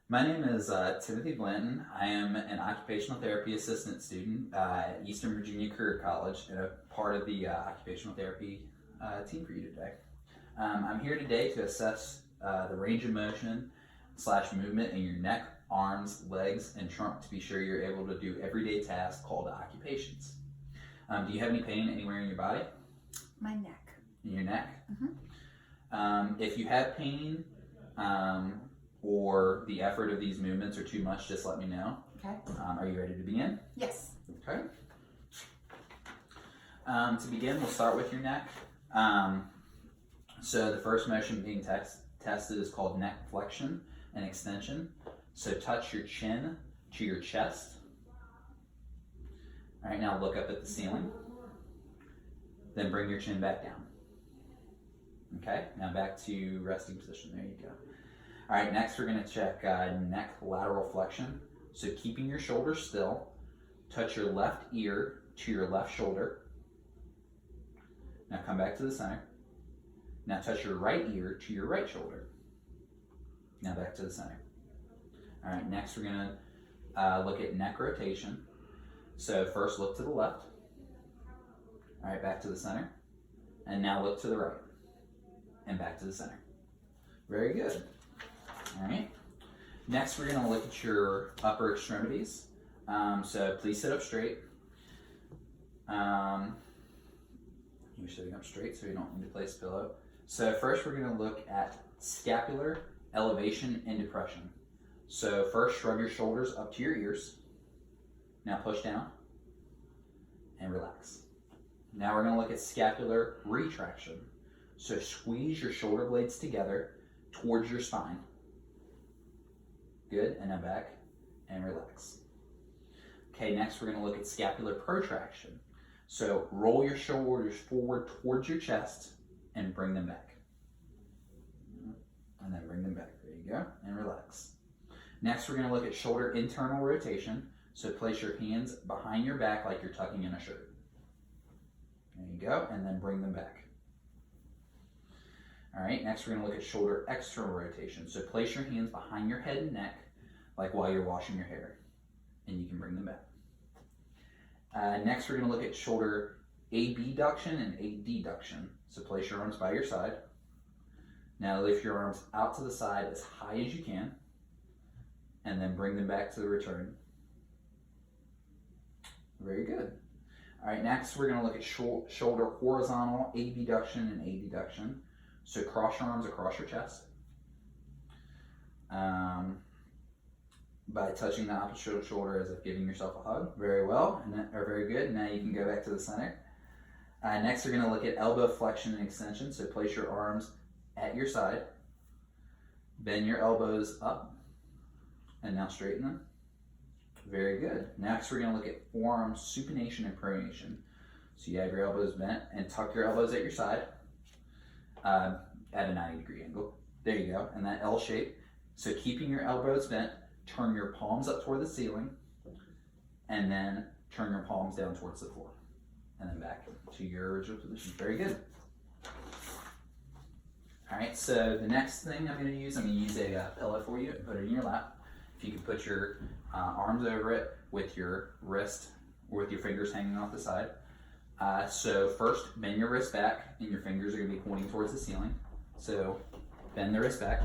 My name is Timothy Blanton. I am an occupational therapy assistant student at Eastern Virginia Career College and a part of the occupational therapy team for you today. I'm here today to assess the range of motion / movement in your neck, arms, legs, and trunk to be sure you're able to do everyday tasks called occupations. Do you have any pain anywhere in your body? My neck. In your neck? Mm-hmm. If you have pain, or the effort of these movements are too much, just let me know. Okay. Are you ready to begin? Yes. Okay. To begin, we'll start with your neck. So the first motion being tested is called neck flexion and extension. So touch your chin to your chest. All right, now look up at the ceiling. Then bring your chin back down. Okay, now back to resting position. There you go. All right, next we're going to check neck lateral flexion. So keeping your shoulders still, touch your left ear to your left shoulder. Now come back to the center. Now touch your right ear to your right shoulder. Now back to the center. All right, next we're going to look at neck rotation. So first look to the left. All right, back to the center. And now look to the right. And back to the center. Very good. All right. Next, we're going to look at your upper extremities. So please sit up straight. You're sitting up straight, so you don't need to place a pillow. So first, we're going to look at scapular elevation and depression. So first, shrug your shoulders up to your ears. Now push down and relax. Now we're going to look at scapular retraction. So squeeze your shoulder blades together towards your spine. Good, and now back and relax. Okay, next we're going to look at scapular protraction. So roll your shoulders forward towards your chest and bring them back. And then bring them back. There you go, and relax. Next we're going to look at shoulder internal rotation. So place your hands behind your back like you're tucking in a shirt. There you go, and then bring them back. All right, next we're going to look at shoulder external rotation. So place your hands behind your head and neck, like while you're washing your hair, and you can bring them back. Next we're going to look at shoulder abduction and adduction. So place your arms by your side. Now lift your arms out to the side as high as you can, and then bring them back to the return. Very good. All right, next we're going to look at shoulder horizontal abduction and adduction. So cross your arms across your chest by touching the opposite shoulder as if giving yourself a hug. Very well, very good. Now you can go back to the center. Next, we're going to look at elbow flexion and extension. So place your arms at your side. Bend your elbows up, and now straighten them. Very good. Next, we're going to look at forearm supination and pronation. So you have your elbows bent and tuck your elbows at your side. At a 90-degree angle. There you go, and that L shape. So keeping your elbows bent, turn your palms up toward the ceiling, and then turn your palms down towards the floor. And then back to your original position. Very good. All right, so the next thing I'm going to use a pillow for you and put it in your lap. If you can put your arms over it with your wrist or with your fingers hanging off the side. So first, bend your wrist back, and your fingers are going to be pointing towards the ceiling. So bend the wrist back,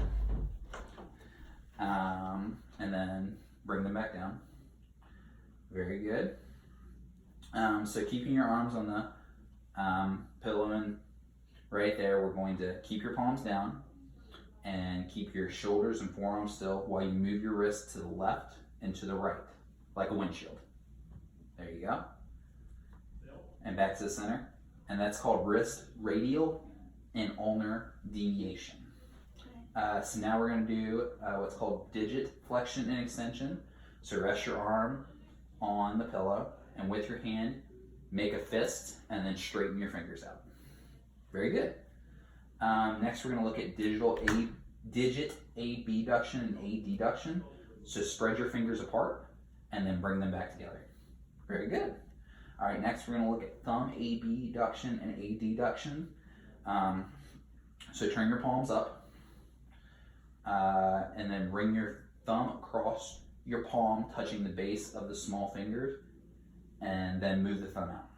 and then bring them back down. Very good. So keeping your arms on the pillow and right there, we're going to keep your palms down and keep your shoulders and forearms still while you move your wrists to the left and to the right, like a windshield. There you go. And back to the center. And that's called wrist radial and ulnar deviation. So now we're going to do what's called digit flexion and extension. So rest your arm on the pillow, and with your hand, make a fist, and then straighten your fingers out. Very good. Next, we're going to look at digit abduction and adduction. So spread your fingers apart, and then bring them back together. Very good. All right, next we're going to look at thumb abduction and adduction. So turn your palms up, and then bring your thumb across your palm, touching the base of the small fingers, and then move the thumb out.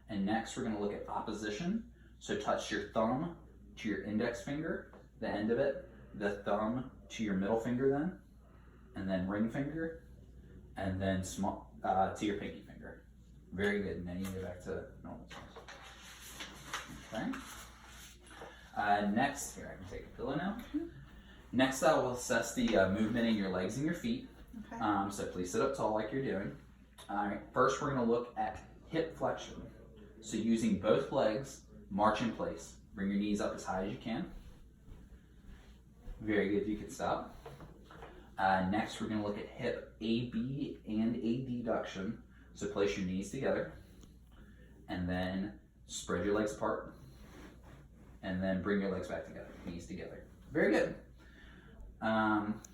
And next we're going to look at opposition. So touch your thumb to your index finger, the end of it, the thumb to your middle finger then, and then ring finger, and then small to your pinky finger. Very good. Now you go back to normal size. Okay. Next, here I can take a pillow now. Next I will assess the movement in your legs and your feet. Okay. So please sit up tall like you're doing. Alright, first we're going to look at hip flexion. So using both legs, march in place. Bring your knees up as high as you can. Very good, you can stop. Next we're going to look at hip AB and adduction. So place your knees together and then spread your legs apart and then bring your legs back together, knees together. Very good.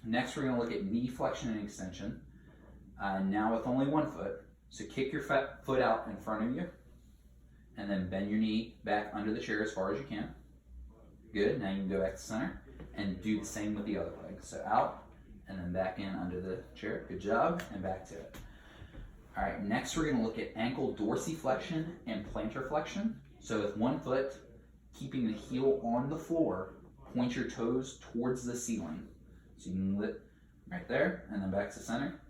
Next we're going to look at knee flexion and extension. Now with only one foot, so kick your foot out in front of you and then bend your knee back under the chair as far as you can. Good, now you can go back to center and do the same with the other leg. So out and then back in under the chair. Good job, and back to it. All right, next we're gonna look at ankle dorsiflexion and plantar flexion. So with one foot, keeping the heel on the floor, point your toes towards the ceiling. So you can lift right there and then back to center.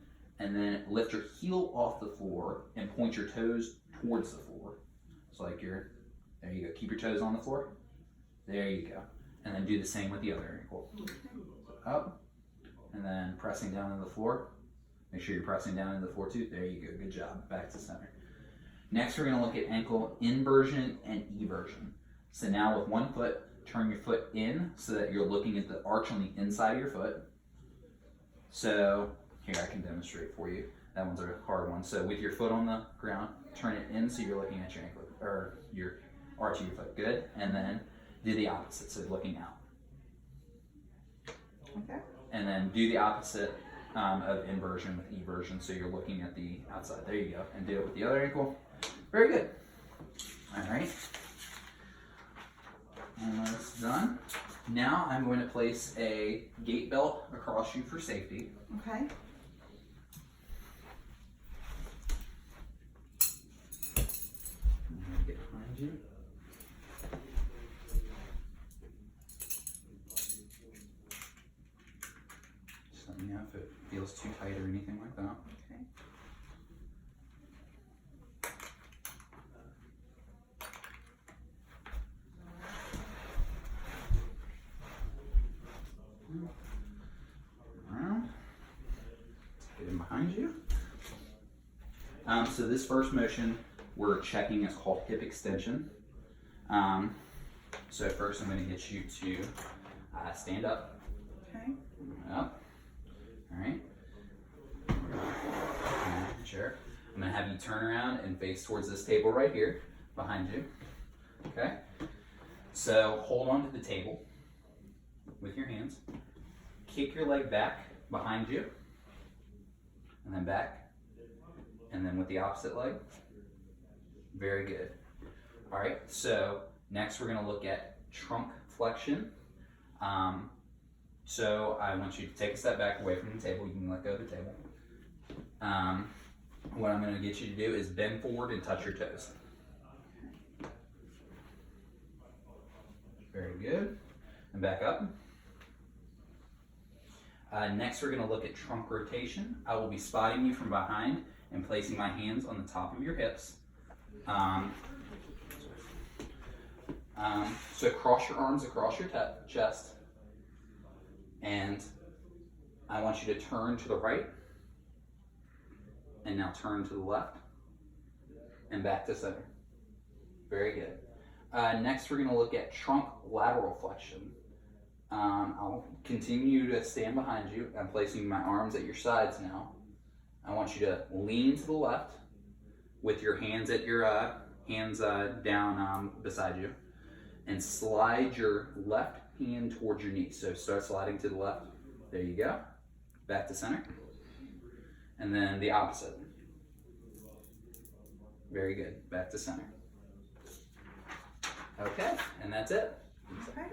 And then lift your heel off the floor and point your toes towards the floor. So like there you go, keep your toes on the floor. There you go. And then do the same with the other ankle. So up, and then pressing down on the floor. Make sure you're pressing down into the floor too. There you go, good job, back to center. Next we're gonna look at ankle inversion and eversion. So now with one foot, turn your foot in so that you're looking at the arch on the inside of your foot. So here I can demonstrate for you. That one's a hard one. So with your foot on the ground, turn it in so you're looking at your ankle or your arch of your foot. Good. And then do the opposite, so looking out. Okay. And then do the opposite of inversion with eversion, so you're looking at the outside. There you go. And do it with the other ankle. Very good. All right. Almost done. Now I'm going to place a gait belt across you for safety. Okay. Get behind you. Just let me know if it feels too tight or anything like that. Okay. Around. Get in behind you. So this first motion we're checking is called hip extension. So first I'm going to get you to stand up. Okay. Up. All right. Sure. I'm going to have you turn around and face towards this table right here behind you. Okay. So hold on to the table with your hands. Kick your leg back behind you, and then back, and then with the opposite leg. Very good. All right, so next we're going to look at trunk flexion. So I want you to take a step back away from the table. You can let go of the table. What I'm going to get you to do is bend forward and touch your toes. Very good. And back up. Next, we're going to look at trunk rotation. I will be spotting you from behind and placing my hands on the top of your hips. So cross your arms across your chest. And I want you to turn to the right. And now turn to the left. And back to center. Very good. Next, we're going to look at trunk lateral flexion. I'll continue to stand behind you. I'm placing my arms at your sides now. I want you to lean to the left with your hands at your down beside you, and slide your left hand towards your knee. So start sliding to the left. There you go. Back to center. And then the opposite. Very good. Back to center. Okay, and that's it. Okay.